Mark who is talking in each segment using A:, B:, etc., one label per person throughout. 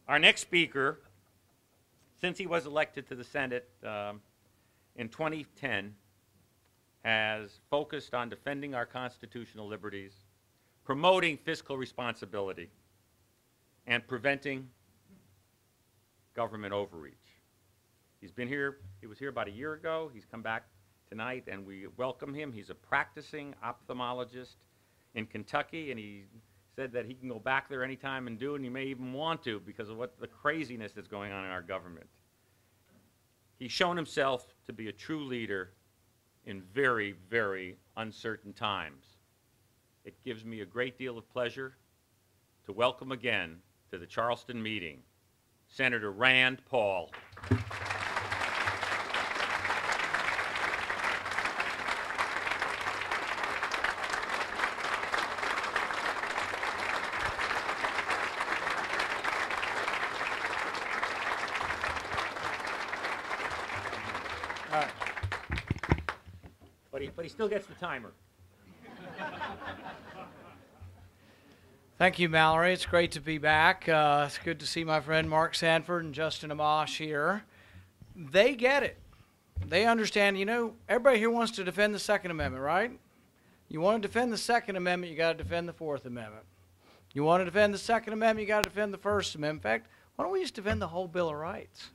A: Our next speaker, since he was elected to the Senate in 2010, has focused on defending our constitutional liberties, promoting fiscal responsibility, and preventing government overreach. He's been here, he was here about a year ago. He's come back tonight, and we welcome him. He's a practicing ophthalmologist in Kentucky, and he said that he can go back there anytime and do it, and he may even want to because of what the craziness that's going on in our government. He's shown himself to be a true leader in very, very uncertain times. It gives me a great deal of pleasure to welcome again to the Charleston meeting, Senator Rand Paul. But he still gets the timer.
B: Thank you, Mallory. It's great to be back. It's good to see my friend Mark Sanford and Justin Amash here. They get it. They understand, you know, everybody here wants to defend the Second Amendment, right? You want to defend the Second Amendment, you got to defend the Fourth Amendment. You want to defend the Second Amendment, you got to defend the First Amendment. In fact, why don't we just defend the whole Bill of Rights?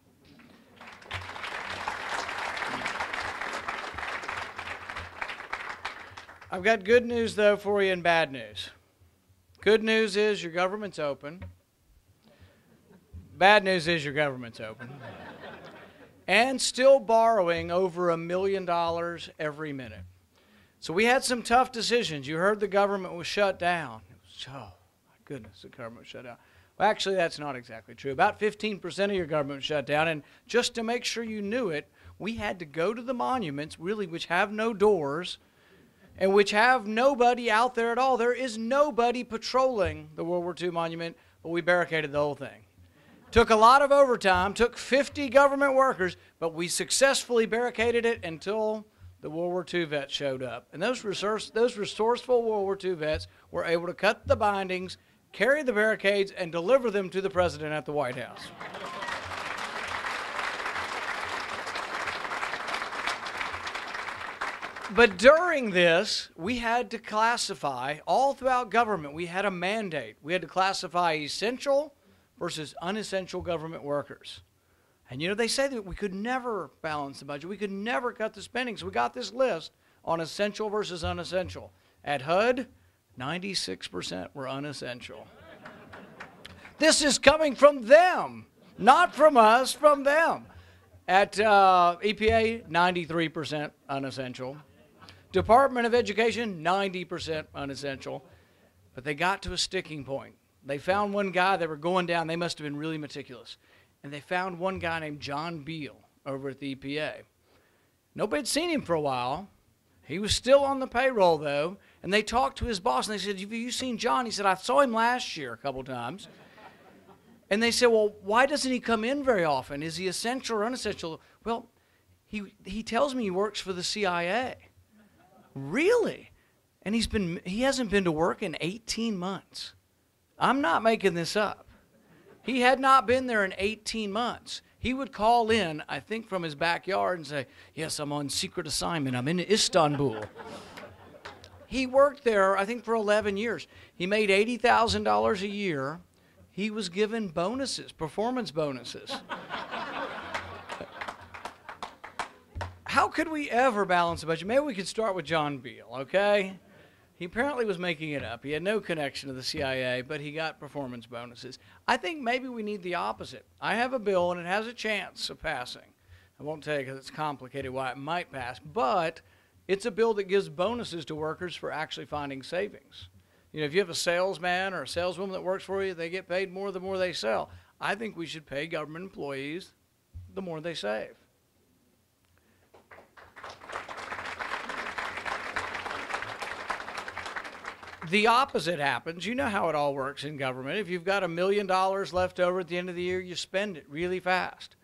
B: I've got good news, though, for you and bad news. Good news is your government's open. Bad news is your government's open. And still borrowing over $1 million every minute. So we had some tough decisions. You heard the government was shut down. It was, oh, my goodness, the government was shut down. Well, actually, that's not exactly true. About 15% of your government was shut down. And just to make sure you knew it, we had to go to the monuments, really, which have no doors, and which have nobody out there at all. There is nobody patrolling the World War II monument, but we barricaded the whole thing. Took a lot of overtime, took 50 government workers, but we successfully barricaded it until the World War II vets showed up. And those resourceful World War II vets were able to cut the bindings, carry the barricades, and deliver them to the president at the White House. But during this, we had to classify, all throughout government, we had a mandate. We had to classify essential versus unessential government workers. And you know, they say that we could never balance the budget. We could never cut the spending. So we got this list on essential versus unessential. At HUD, 96% were unessential. This is coming from them, not from us, from them. At EPA, 93% unessential. Department of Education, 90% unessential. But they got to a sticking point. They found one guy, they were going down, they must have been really meticulous. And they found one guy named John Beal over at the EPA. Nobody had seen him for a while. He was still on the payroll, though. And they talked to his boss, and they said, have you seen John? He said, I saw him last year a couple times. And they said, well, why doesn't he come in very often? Is he essential or unessential? Well, he tells me he works for the CIA. Really? And he hasn't been to work in 18 months. I'm not making this up. He had not been there in 18 months. He would call in, I think from his backyard, and say, yes, I'm on secret assignment. I'm in Istanbul. He worked there, I think, for 11 years. He made $80,000 a year. He was given bonuses, performance bonuses. How could we ever balance a budget? Maybe we could start with John Beal, okay? He apparently was making it up. He had no connection to the CIA, but he got performance bonuses. I think maybe we need the opposite. I have a bill, and it has a chance of passing. I won't tell you because it's complicated why it might pass, but it's a bill that gives bonuses to workers for actually finding savings. You know, if you have a salesman or a saleswoman that works for you, they get paid more the more they sell. I think we should pay government employees the more they save. The opposite happens. You know how it all works in government. If you've got $1 million left over at the end of the year, you spend it really fast.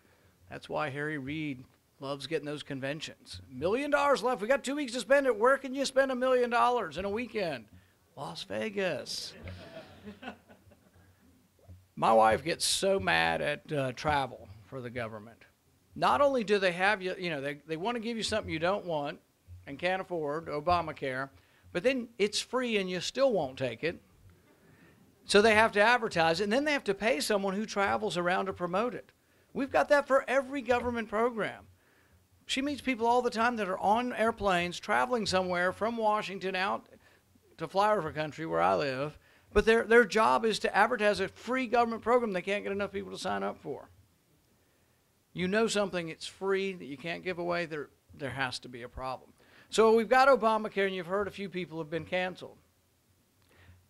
B: That's why Harry Reid loves getting those conventions. $1 million left. We got 2 weeks to spend it. Where can you spend $1 million in a weekend? Las Vegas. My wife gets so mad at travel for the government. Not only do they have you, they want to give you something you don't want and can't afford, Obamacare, but then it's free and you still won't take it. So they have to advertise it, and then they have to pay someone who travels around to promote it. We've got that for every government program. She meets people all the time that are on airplanes traveling somewhere from Washington out to flyover country where I live, but their job is to advertise a free government program they can't get enough people to sign up for. You know something it's free that you can't give away, there has to be a problem. So we've got Obamacare, and you've heard a few people have been canceled.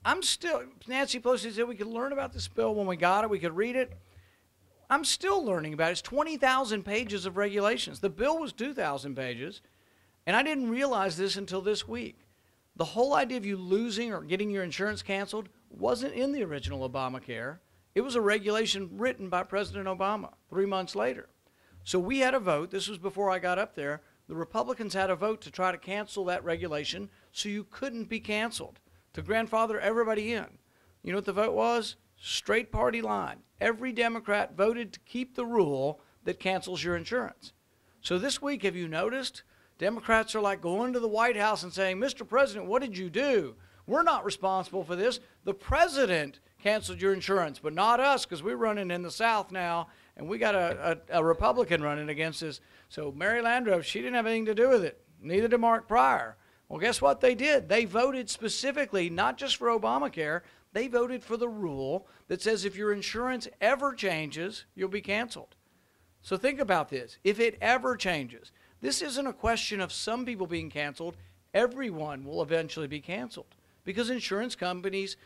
B: Nancy Pelosi said we could learn about this bill when we got it, we could read it. I'm still learning about it. It's 20,000 pages of regulations. The bill was 2,000 pages, and I didn't realize this until this week. The whole idea of you losing or getting your insurance canceled wasn't in the original Obamacare. It was a regulation written by President Obama 3 months later. So we had a vote. This was before I got up there. The Republicans had a vote to try to cancel that regulation so you couldn't be canceled, to grandfather everybody in. You know what the vote was? Straight party line. Every Democrat voted to keep the rule that cancels your insurance. So this week, have you noticed? Democrats are like going to the White House and saying, Mr. President, what did you do? We're not responsible for this. The president canceled your insurance, but not us, because we're running in the South now, and we got a Republican running against us. So Mary Landrieu, she didn't have anything to do with it. Neither did Mark Pryor. Well, guess what they did? They voted specifically, not just for Obamacare, they voted for the rule that says if your insurance ever changes, you'll be canceled. So think about this. If it ever changes, this isn't a question of some people being canceled. Everyone will eventually be canceled because insurance companies,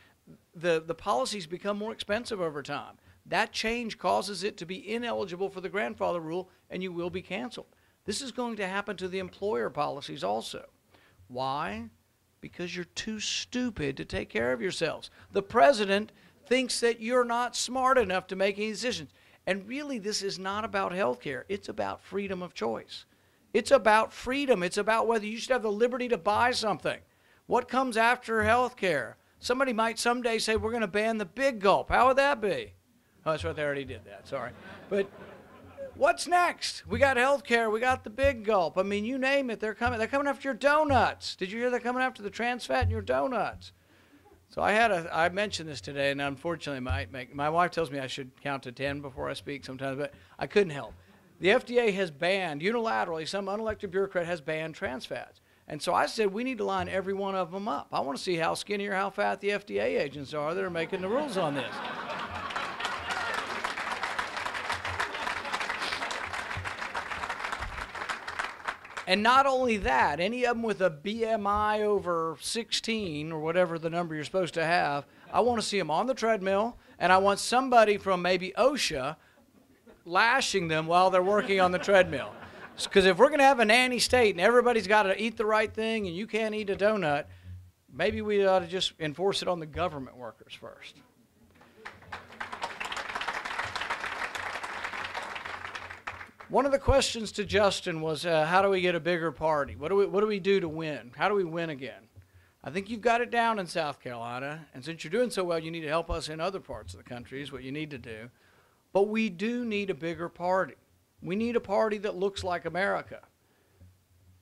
B: the policies become more expensive over time. That change causes it to be ineligible for the grandfather rule, and you will be canceled. This is going to happen to the employer policies also. Why? Because you're too stupid to take care of yourselves. The president thinks that you're not smart enough to make any decisions. And really, this is not about health care. It's about freedom of choice. It's about freedom. It's about whether you should have the liberty to buy something. What comes after health care? Somebody might someday say, we're going to ban the big gulp. How would that be? Oh, that's right. They already did that. Sorry. But what's next? We got health care. We got the big gulp. I mean, you name it. They're coming. They're coming after your donuts. Did you hear they're coming after the trans fat in your donuts? So I mentioned this today, and unfortunately my wife tells me I should count to 10 before I speak sometimes, but I couldn't help. The FDA has banned, unilaterally, some unelected bureaucrat has banned trans fats. And so I said we need to line every one of them up. I want to see how skinny or how fat the FDA agents are that are making the rules on this. And not only that, any of them with a BMI over 16 or whatever the number you're supposed to have, I want to see them on the treadmill, and I want somebody from maybe OSHA lashing them while they're working on the treadmill. Because if we're going to have a nanny state and everybody's got to eat the right thing and you can't eat a donut, maybe we ought to just enforce it on the government workers first. One of the questions to Justin was, how do we get a bigger party? What do we do to win? How do we win again? I think you've got it down in South Carolina, and since you're doing so well, you need to help us in other parts of the country is what you need to do. But we do need a bigger party. We need a party that looks like America.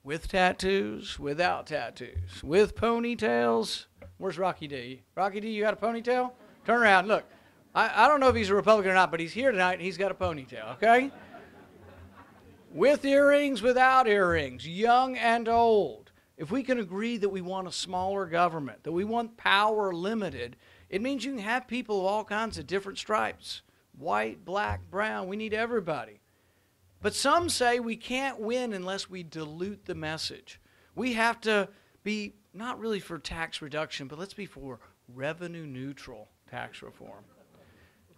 B: With tattoos, without tattoos, with ponytails. Where's Rocky D? Rocky D, you got a ponytail? Turn around, look. I don't know if he's a Republican or not, but he's here tonight and he's got a ponytail, okay? With earrings, without earrings, young and old. If we can agree that we want a smaller government, that we want power limited, it means you can have people of all kinds of different stripes. White, black, brown, we need everybody. But some say we can't win unless we dilute the message. We have to be not really for tax reduction, but let's be for revenue neutral tax reform.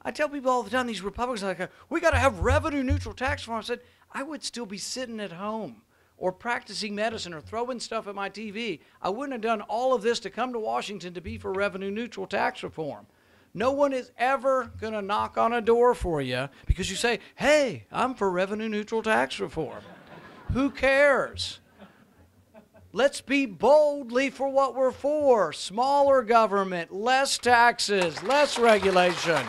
B: I tell people all the time, these Republicans are like, we got to have revenue neutral tax reform. I said, I would still be sitting at home or practicing medicine or throwing stuff at my TV. I wouldn't have done all of this to come to Washington to be for revenue neutral tax reform. No one is ever going to knock on a door for you because you say, hey, I'm for revenue neutral tax reform. Who cares? Let's be boldly for what we're for. Smaller government, less taxes, less regulation.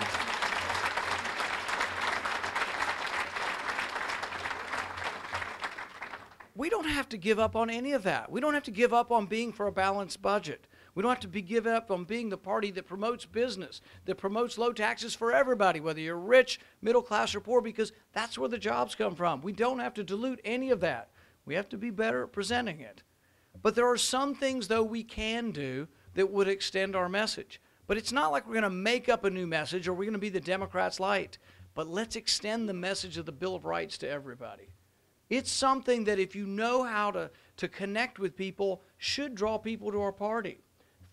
B: don't have to give up on any of that. We don't have to give up on being for a balanced budget. We don't have to give up on being the party that promotes business, that promotes low taxes for everybody, whether you're rich, middle class, or poor, because that's where the jobs come from. We don't have to dilute any of that. We have to be better at presenting it. But there are some things, though, we can do that would extend our message. But it's not like we're going to make up a new message or we're going to be the Democrats' light. But let's extend the message of the Bill of Rights to everybody. It's something that if you know how to connect with people, should draw people to our party.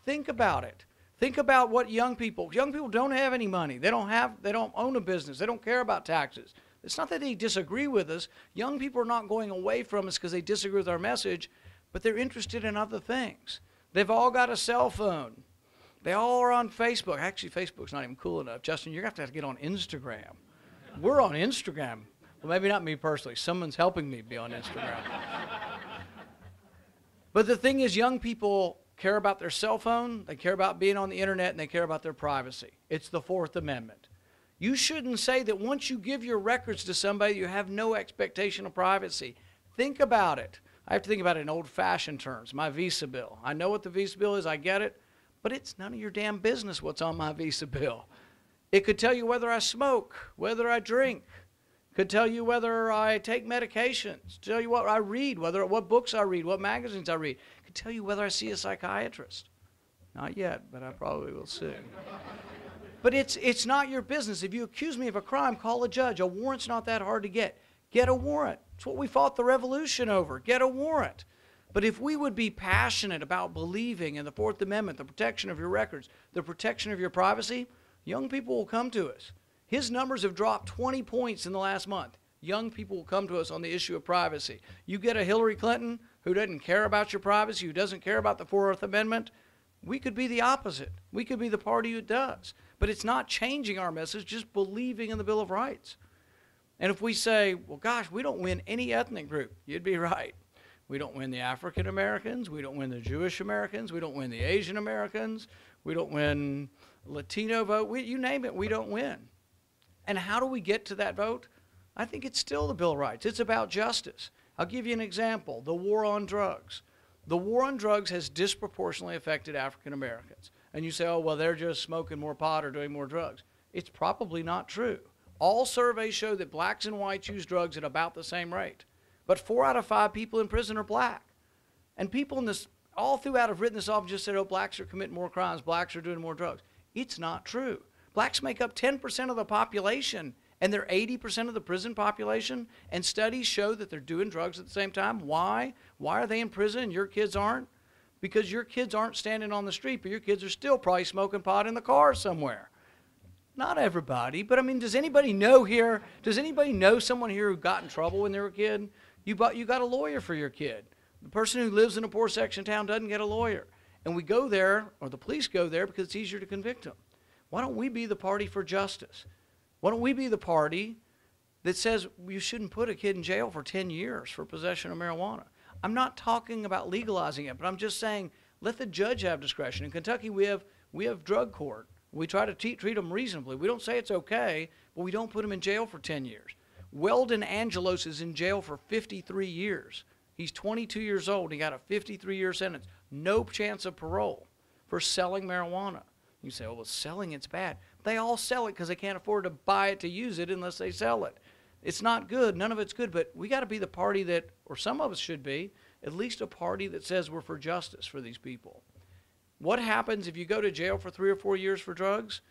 B: Think about it. Think about what young people don't have any money. They don't own a business. They don't care about taxes. It's not that they disagree with us. Young people are not going away from us because they disagree with our message, but they're interested in other things. They've all got a cell phone. They all are on Facebook. Actually, Facebook's not even cool enough. Justin, you're going to have to get on Instagram. We're on Instagram. Well, maybe not me personally. Someone's helping me be on Instagram. But the thing is, young people care about their cell phone, they care about being on the internet, and they care about their privacy. It's the Fourth Amendment. You shouldn't say that once you give your records to somebody, you have no expectation of privacy. Think about it. I have to think about it in old-fashioned terms, my Visa bill. I know what the Visa bill is, I get it, but it's none of your damn business what's on my Visa bill. It could tell you whether I smoke, whether I drink, could tell you whether I take medications, tell you what I read, what books I read, what magazines I read. Could tell you whether I see a psychiatrist. Not yet, but I probably will soon. But it's not your business. If you accuse me of a crime, call a judge. A warrant's not that hard to get. Get a warrant. It's what we fought the revolution over. Get a warrant. But if we would be passionate about believing in the Fourth Amendment, the protection of your records, the protection of your privacy, young people will come to us. His numbers have dropped 20 points in the last month. Young people will come to us on the issue of privacy. You get a Hillary Clinton who doesn't care about your privacy, who doesn't care about the Fourth Amendment, we could be the opposite. We could be the party who does. But it's not changing our message, just believing in the Bill of Rights. And if we say, well, gosh, we don't win any ethnic group, you'd be right. We don't win the African Americans. We don't win the Jewish Americans. We don't win the Asian Americans. We don't win Latino vote. You name it, we don't win. And how do we get to that vote? I think it's still the Bill of Rights. It's about justice. I'll give you an example, the war on drugs. The war on drugs has disproportionately affected African Americans. And you say, oh, well, they're just smoking more pot or doing more drugs. It's probably not true. All surveys show that blacks and whites use drugs at about the same rate. But 4 out of 5 people in prison are black. And people in this, all throughout have written this off and just said, oh, blacks are committing more crimes, blacks are doing more drugs. It's not true. Blacks make up 10% of the population, and they're 80% of the prison population, and studies show that they're doing drugs at the same time. Why? Why are they in prison and your kids aren't? Because your kids aren't standing on the street, but your kids are still probably smoking pot in the car somewhere. Not everybody, but I mean, does anybody know someone here who got in trouble when they were a kid? You got a lawyer for your kid. The person who lives in a poor section of town doesn't get a lawyer. And we go there, or the police go there, because it's easier to convict them. Why don't we be the party for justice? Why don't we be the party that says you shouldn't put a kid in jail for 10 years for possession of marijuana? I'm not talking about legalizing it, but I'm just saying let the judge have discretion. In Kentucky, we have drug court. We try to treat them reasonably. We don't say it's okay, but we don't put them in jail for 10 years. Weldon Angelos is in jail for 53 years. He's 22 years old. He got a 53-year sentence. No chance of parole for selling marijuana. You say, oh, well, selling it's bad. They all sell it because they can't afford to buy it to use it unless they sell it. It's not good. None of it's good. But we got to be the party that, or some of us should be, at least a party that says we're for justice for these people. What happens if you go to jail for 3 or 4 years for drugs?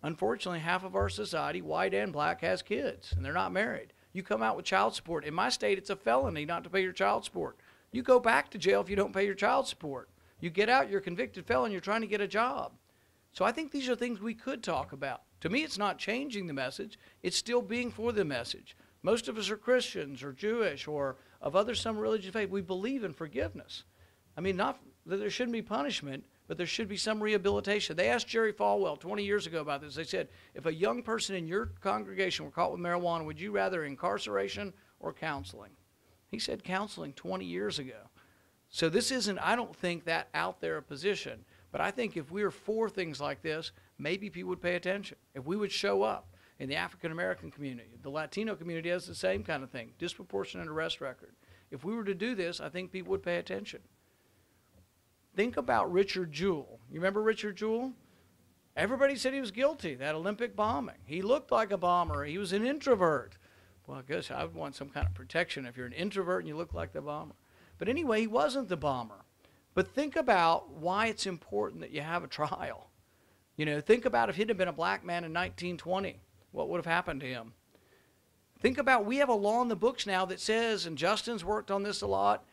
B: Unfortunately, half of our society, white and black, has kids, and they're not married. You come out with child support. In my state, it's a felony not to pay your child support. You go back to jail if you don't pay your child support. You get out, you're a convicted felon, you're trying to get a job. So I think these are things we could talk about. To me, it's not changing the message. It's still being for the message. Most of us are Christians or Jewish or of some religious faith. We believe in forgiveness. I mean, not that there shouldn't be punishment, but there should be some rehabilitation. They asked Jerry Falwell 20 years ago about this. They said, if a young person in your congregation were caught with marijuana, would you rather incarceration or counseling? He said counseling 20 years ago. So this isn't, I don't think, that out there a position. But I think if we were for things like this, maybe people would pay attention. If we would show up in the African American community, the Latino community has the same kind of thing, disproportionate arrest record. If we were to do this, I think people would pay attention. Think about Richard Jewell. You remember Richard Jewell? Everybody said he was guilty, that Olympic bombing. He looked like a bomber. He was an introvert. Well, I guess I would want some kind of protection if you're an introvert and you look like the bomber. But anyway, he wasn't the bomber. But think about why it's important that you have a trial. You know, think about if he'd have been a black man in 1920, what would have happened to him? Think about, we have a law in the books now that says, and Justin's worked on this a lot,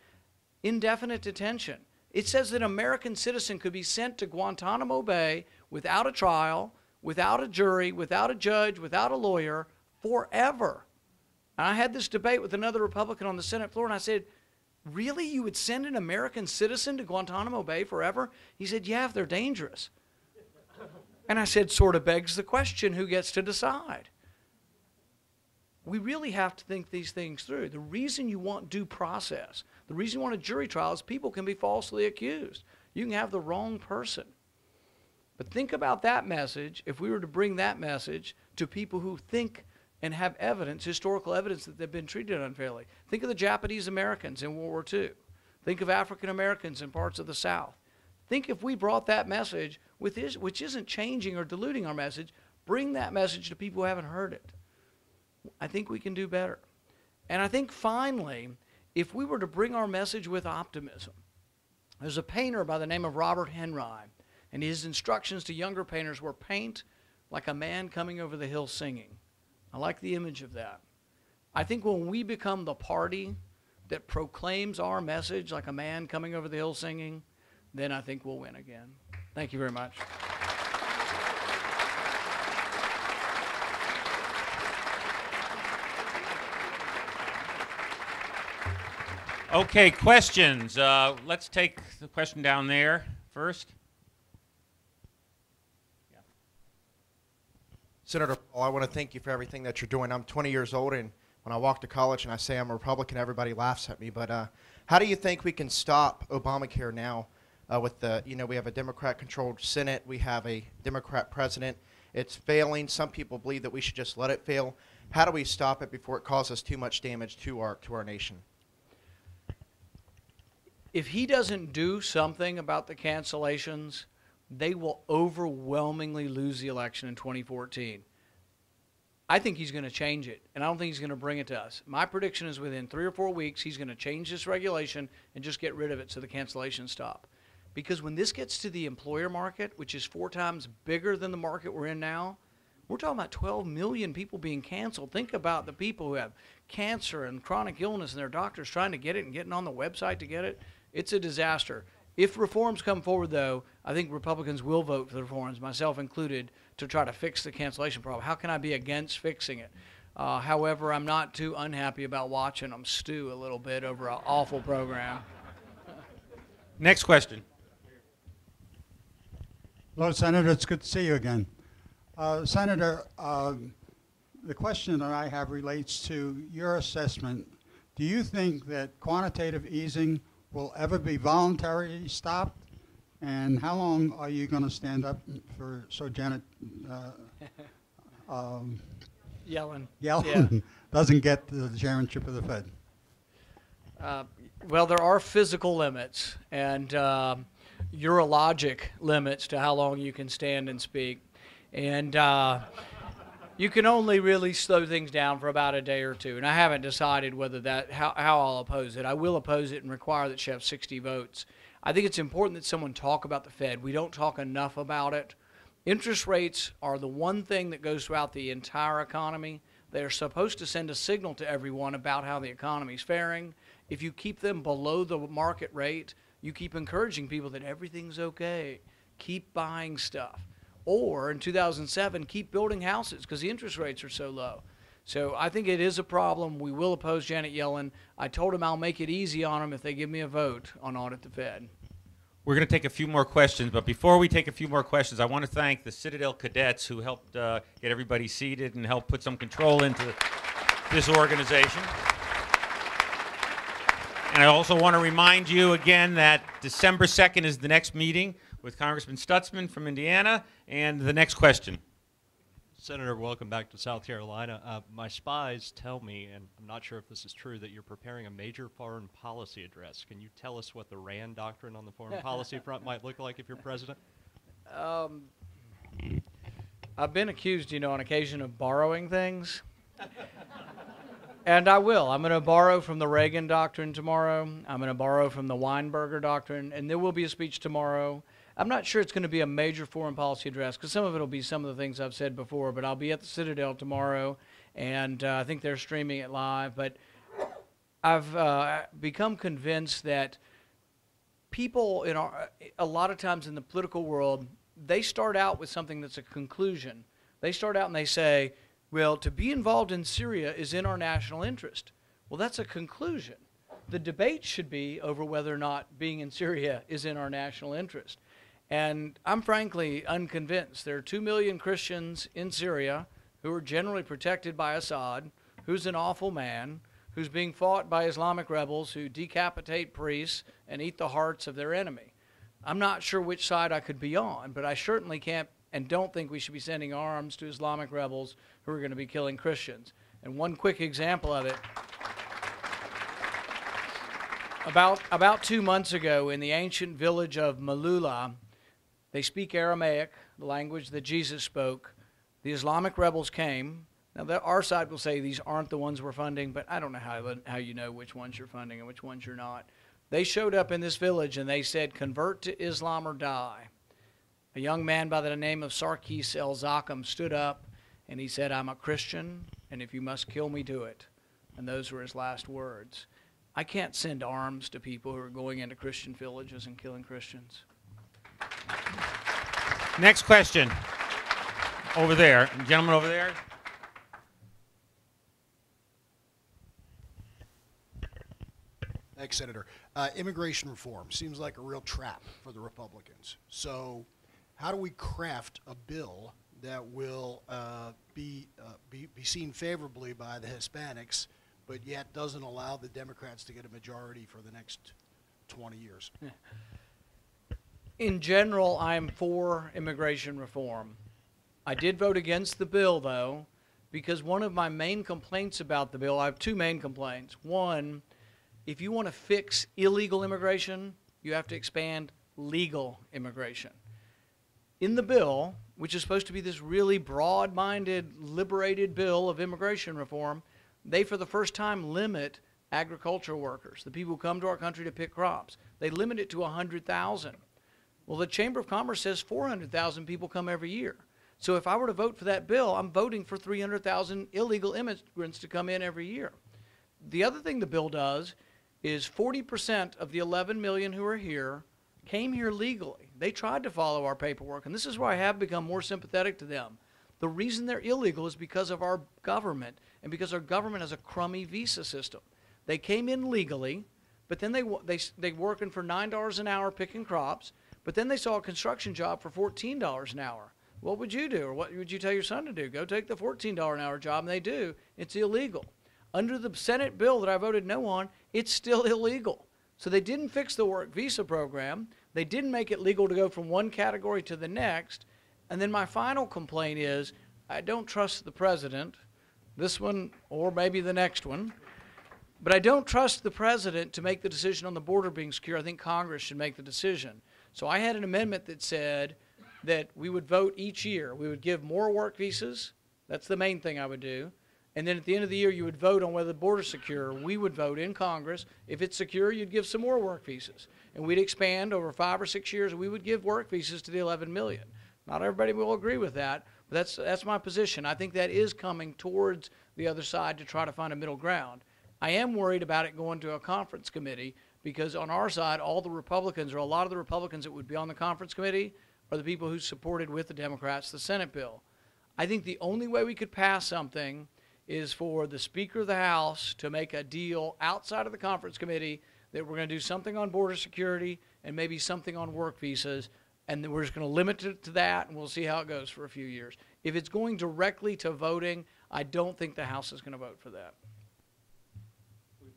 B: indefinite detention. It says that an American citizen could be sent to Guantanamo Bay without a trial, without a jury, without a judge, without a lawyer, forever. And I had this debate with another Republican on the Senate floor, and I said, really, you would send an American citizen to Guantanamo Bay forever? He said, yeah, if they're dangerous. And I said, sort of begs the question, who gets to decide? We really have to think these things through. The reason you want due process, the reason you want a jury trial is people can be falsely accused. You can have the wrong person. But think about that message, if we were to bring that message to people who think and have evidence, historical evidence that they've been treated unfairly. Think of the Japanese Americans in World War II. Think of African Americans in parts of the South. Think if we brought that message, which isn't changing or diluting our message, bring that message to people who haven't heard it. I think we can do better. And I think finally, if we were to bring our message with optimism, there's a painter by the name of Robert Henry, and his instructions to younger painters were paint like a man coming over the hill singing. I like the image of that. I think when we become the party that proclaims our message like a man coming over the hill singing, then I think we'll win again. Thank you very much.
A: Okay, questions. Let's take the question down there first. Yeah.
C: Senator Paul, I want to thank you for everything that you're doing. I'm 20 years old, and when I walk to college and I say I'm a Republican, everybody laughs at me. But how do you think we can stop Obamacare now? With the, we have a Democrat-controlled Senate, we have a Democrat president. It's failing. Some people believe that we should just let it fail. How do we stop it before it causes too much damage to our nation?
B: If he doesn't do something about the cancellations, they will overwhelmingly lose the election in 2014. I think he's going to change it, and I don't think he's going to bring it to us. My prediction is within 3 or 4 weeks, he's going to change this regulation and just get rid of it so the cancellations stop. Because when this gets to the employer market, which is 4 times bigger than the market we're in now, we're talking about 12 million people being canceled. Think about the people who have cancer and chronic illness and their doctors trying to get it and getting on the website to get it. It's a disaster. If reforms come forward, though, I think Republicans will vote for the reforms, myself included, to try to fix the cancellation problem. How can I be against fixing it? However, I'm not too unhappy about watching them stew a little bit over an awful program.
A: Next question.
D: Hello, Senator. It's good to see you again. Senator, the question that I have relates to your assessment. Do you think that quantitative easing will ever be voluntarily stopped? And how long are you going to stand up for Janet
B: Yellen
D: yeah. doesn't get the chairmanship of the Fed?
B: Well, there are physical limits and urologic limits to how long you can stand and speak. And you can only really slow things down for about a day or two. And I haven't decided whether how I'll oppose it. I will oppose it and require that she have 60 votes. I think it's important that someone talk about the Fed. We don't talk enough about it. Interest rates are the one thing that goes throughout the entire economy. They're supposed to send a signal to everyone about how the economy is faring. If you keep them below the market rate, you keep encouraging people that everything's okay. Keep buying stuff. Or in 2007, keep building houses because the interest rates are so low. So I think it is a problem. We will oppose Janet Yellen. I told him I'll make it easy on them if they give me a vote on Audit the Fed.
A: We're going to take a few more questions, but before we take a few more questions, I want to thank the Citadel cadets who helped get everybody seated and help put some control into this organization. And I also want to remind you again that December 2nd is the next meeting with Congressman Stutzman from Indiana. And the next question.
E: Senator, welcome back to South Carolina. My spies tell me, and I'm not sure if this is true, that you're preparing a major foreign policy address. Can you tell us what the RAND doctrine on the foreign policy front might look like if you're president?
B: I've been accused, on occasion of borrowing things. And I will. I'm going to borrow from the Reagan doctrine tomorrow. I'm going to borrow from the Weinberger doctrine, and there will be a speech tomorrow. I'm not sure it's going to be a major foreign policy address, because some of it will be some of the things I've said before, but I'll be at the Citadel tomorrow, and I think they're streaming it live. But I've become convinced that people, a lot of times in the political world, they start out with something that's a conclusion. They start out and they say, well, to be involved in Syria is in our national interest. Well, that's a conclusion. The debate should be over whether or not being in Syria is in our national interest. And I'm frankly unconvinced. There are 2 million Christians in Syria who are generally protected by Assad, who's an awful man, who's being fought by Islamic rebels who decapitate priests and eat the hearts of their enemy. I'm not sure which side I could be on, but I certainly can't and don't think we should be sending arms to Islamic rebels who are going to be killing Christians. And one quick example of it, about 2 months ago in the ancient village of Malula, they speak Aramaic, the language that Jesus spoke. The Islamic rebels came. Now, our side will say these aren't the ones we're funding, but I don't know how you know which ones you're funding and which ones you're not. They showed up in this village and they said, convert to Islam or die. A young man by the name of Sarkis El-Zakhem stood up and he said, I'm a Christian, and if you must kill me, do it. And those were his last words. I can't send arms to people who are going into Christian villages and killing Christians.
A: Next question. Over there. Gentleman over there.
F: Thanks, Senator. Immigration reform seems like a real trap for the Republicans. So how do we craft a bill that will be seen favorably by the Hispanics, but yet doesn't allow the Democrats to get a majority for the next 20 years?
B: In general, I'm for immigration reform. I did vote against the bill, though, because one of my main complaints about the bill, I have two main complaints. One, if you want to fix illegal immigration, you have to expand legal immigration. In the bill, which is supposed to be this really broad-minded, liberated bill of immigration reform, they for the first time limit agricultural workers, the people who come to our country to pick crops. They limit it to 100,000. Well, the Chamber of Commerce says 400,000 people come every year. So if I were to vote for that bill, I'm voting for 300,000 illegal immigrants to come in every year. The other thing the bill does is 40% of the 11 million who are here came here legally. They tried to follow our paperwork, and this is where I have become more sympathetic to them. The reason they're illegal is because of our government, and because our government has a crummy visa system. They came in legally, but then they working for $9 an hour picking crops, but then they saw a construction job for $14 an hour. What would you do, or what would you tell your son to do? Go take the $14 an hour job, and they do. It's illegal. Under the Senate bill that I voted no on, it's still illegal. So they didn't fix the work visa program. They didn't make it legal to go from one category to the next. And then my final complaint is I don't trust the president, this one or maybe the next one, but I don't trust the president to make the decision on the border being secure. I think Congress should make the decision. So I had an amendment that said that we would vote each year. We would give more work visas. That's the main thing I would do. And then at the end of the year, you would vote on whether the border's secure. We would vote in Congress. If it's secure, you'd give some more work visas. And we'd expand over 5 or 6 years. We would give work visas to the 11 million. Not everybody will agree with that, but that's my position. I think that is coming towards the other side to try to find a middle ground. I am worried about it going to a conference committee because on our side, all the Republicans, or a lot of the Republicans that would be on the conference committee, are the people who supported with the Democrats the Senate bill. I think the only way we could pass something is for the Speaker of the House to make a deal outside of the conference committee that we're going to do something on border security and maybe something on work visas, and then we're just going to limit it to that, and we'll see how it goes for a few years. If it's going directly to voting, I don't think the House is going to vote for that.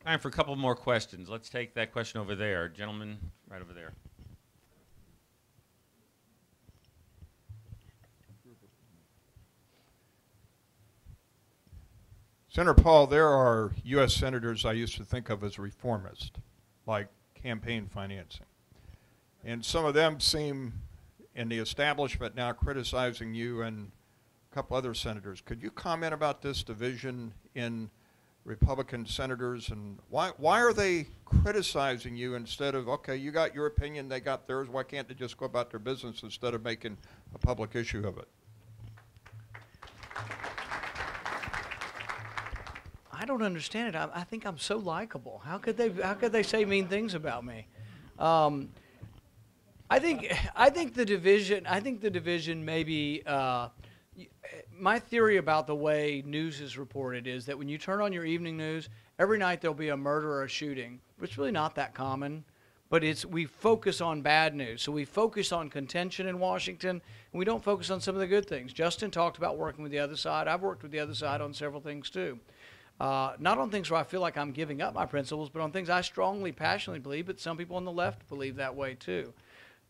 A: Time for a couple more questions. Let's take that question over there. Gentleman right over there.
G: Senator Paul, there are U.S. senators I used to think of as reformist, like campaign financing. And some of them seem in the establishment now criticizing you and a couple other senators. Could you comment about this division in Republican senators, and why are they criticizing you instead of, okay, you got your opinion, they got theirs, why can't they just go about their business instead of making a public issue of it?
B: I don't understand it. I think I'm so likable. How could they say mean things about me? I think the division maybe. My theory about the way news is reported is that when you turn on your evening news, every night there'll be a murder or a shooting. It's really not that common, but we focus on bad news. So we focus on contention in Washington, and we don't focus on some of the good things. Justin talked about working with the other side. I've worked with the other side on several things too. Not on things where I feel like I'm giving up my principles, but on things I strongly, passionately believe, but some people on the left believe that way too.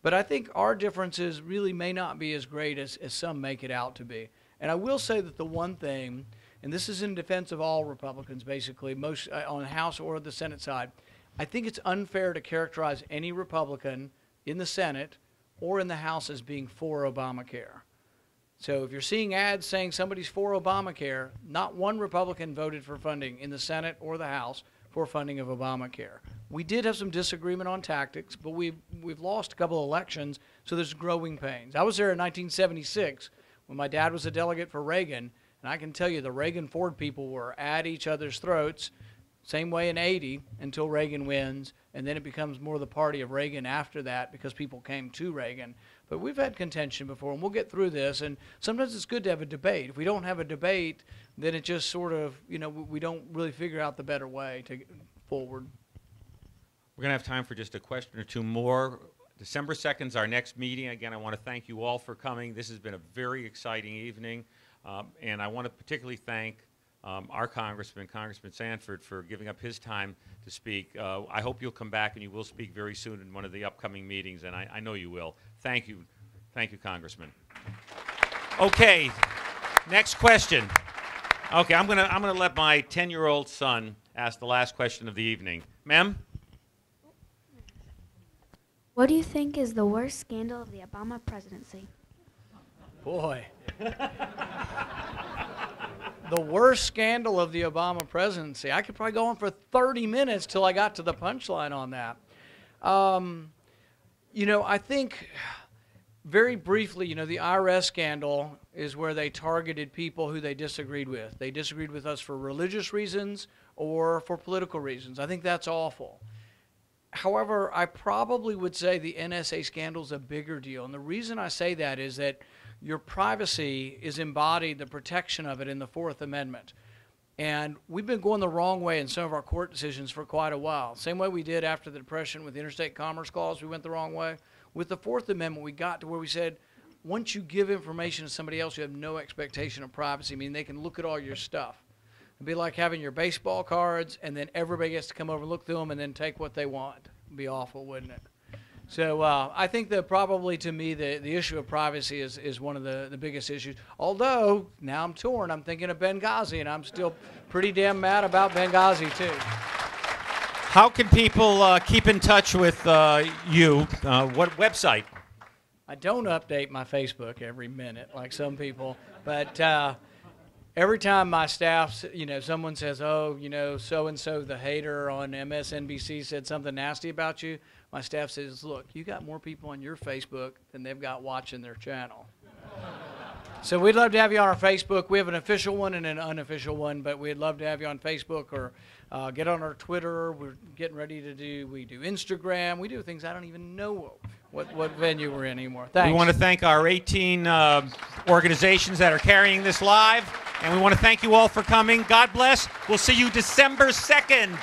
B: But I think our differences really may not be as great as some make it out to be. And I will say that the one thing, and this is in defense of all Republicans basically, most on the House or the Senate side, I think it's unfair to characterize any Republican in the Senate or in the House as being for Obamacare. So if you're seeing ads saying somebody's for Obamacare, not one Republican voted for funding in the Senate or the House for funding of Obamacare. We did have some disagreement on tactics, but we've lost a couple of elections, so there's growing pains. I was there in 1976 when my dad was a delegate for Reagan, and I can tell you the Reagan-Ford people were at each other's throats, same way in 80 until Reagan wins, and then it becomes more the party of Reagan after that because people came to Reagan. But we've had contention before, and we'll get through this, and sometimes it's good to have a debate. If we don't have a debate, then it just sort of, we don't really figure out the better way to get forward.
A: We're going to have time for just a question or two more. December 2nd is our next meeting. Again, I want to thank you all for coming. This has been a very exciting evening, and I want to particularly thank our Congressman Sanford, for giving up his time to speak. I hope you'll come back and you will speak very soon in one of the upcoming meetings, and I know you will. Thank you, Congressman. Okay, next question. Okay, I'm gonna let my 10-year-old son ask the last question of the evening. Ma'am?
H: What do you think is the worst scandal of the Obama presidency?
B: Boy. The worst scandal of the Obama presidency. I could probably go on for 30 minutes till I got to the punchline on that. I think very briefly, the IRS scandal is where they targeted people who they disagreed with. They disagreed with us for religious reasons or for political reasons. I think that's awful. However, I probably would say the NSA scandal is a bigger deal. And the reason I say that is that your privacy is embodied, the protection of it, in the Fourth Amendment. And we've been going the wrong way in some of our court decisions for quite a while. Same way we did after the Depression with the Interstate Commerce Clause, we went the wrong way. With the Fourth Amendment, we got to where we said, once you give information to somebody else, you have no expectation of privacy. I mean, they can look at all your stuff. It'd be like having your baseball cards, and then everybody gets to come over and look through them and then take what they want. It'd be awful, wouldn't it? So I think that probably, to me, the issue of privacy is one of the biggest issues. Although, now I'm torn. I'm thinking of Benghazi, and I'm still pretty damn mad about Benghazi, too.
A: How can people keep in touch with you? What website?
B: I don't update my Facebook every minute like some people, but every time my staff, someone says, oh, so-and-so, the hater on MSNBC said something nasty about you, my staff says, look, you got more people on your Facebook than they've got watching their channel. So we'd love to have you on our Facebook. We have an official one and an unofficial one, but we'd love to have you on Facebook or get on our Twitter. We're getting ready to we do Instagram. We do things I don't even know what venue we're in anymore. Thanks.
A: We want to thank our 18 organizations that are carrying this live, and we want to thank you all for coming. God bless. We'll see you December 2nd.